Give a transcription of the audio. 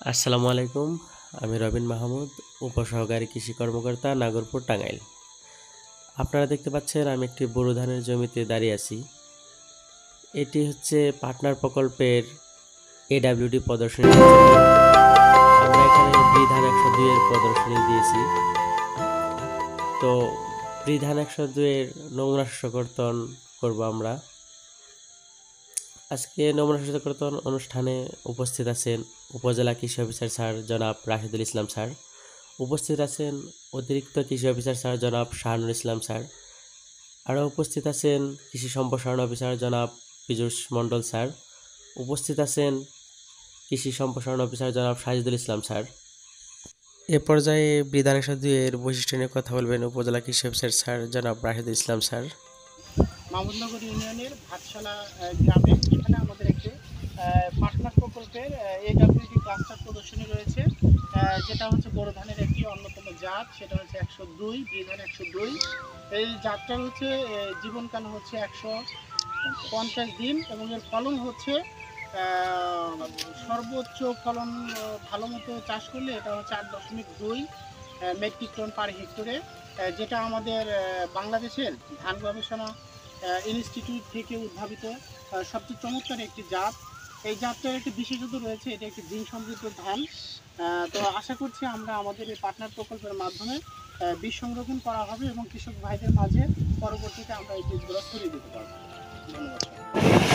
আসসালামু আলাইকুম। আমি রবিন মাহমুদ, উপসহকারী কৃষি কর্মকর্তা, নাগরপুর, টাঙ্গাইল। আপনারা দেখতে পাচ্ছেন আমি একটি বোরো ধানের জমিতে দাঁড়িয়ে আছি। এটি হচ্ছে পার্টনার প্রকল্পের এডাব্লিউডি প্রদর্শনীর জমি। আমরা এখানে বিধান 102 এর প্রদর্শনী দিয়েছি। তো বিধান 102 এর নমুনা শস্যকর্তন করব আমরা। আজকে নমুনা শস্যকর্তন অনুষ্ঠানে উপস্থিত আছেন উপজেলা কৃষি অফিসার স্যার জনাব রাশিদুল ইসলাম স্যার, উপস্থিত আছেন অতিরিক্ত কৃষি অফিসার স্যার জনাব শাহানুর ইসলাম স্যার, আরও উপস্থিত আছেন কৃষি সম্প্রসারণ অফিসার জনাব পীযূষ মণ্ডল স্যার, উপস্থিত আছেন কৃষি সম্প্রসারণ অফিসার জনাব সাজিদুল ইসলাম স্যার। এ পর্যায়ে বিধান 102 এর বৈশিষ্ট্য নিয়ে কথা বলবেন উপজেলা কৃষি অফিসার স্যার জনাব রাশিদুল ইসলাম স্যার। মামুদনগর ইউনিয়নের ভাতশালা গ্রামে এখানে আমাদের একটি পাটনার প্রকল্পের এডাব্লিউডি ক্লাস্টার প্রদর্শনী রয়েছে, যেটা হচ্ছে বোরো ধানের একটি অন্যতম জাত, সেটা হচ্ছে 102 বিধান 102। এই জাতটার হচ্ছে জীবনকাল হচ্ছে 150 দিন এবং এর ফলন হচ্ছে সর্বোচ্চ ফলন ভালো মতো চাষ করলে এটা হচ্ছে 8.2 মেট্রিক টন পার হেক্টরে, যেটা আমাদের বাংলাদেশের ধান গবেষণা ইনস্টিটিউট থেকে উদ্ভাবিত সবচেয়ে চমৎকার একটি জাত। এই জাতটার একটি বিশেষত্ব রয়েছে, এটা একটি জিন সমৃদ্ধ ধান। তো আশা করছি আমরা আমাদের এই পার্টনার প্রকল্পের মাধ্যমে বীজ সংরক্ষণ করা হবে এবং কৃষক ভাইদের মাঝে পরবর্তীতে আমরা এই বীজগুলো ছড়িয়ে দিতে পারবো। ধন্যবাদ।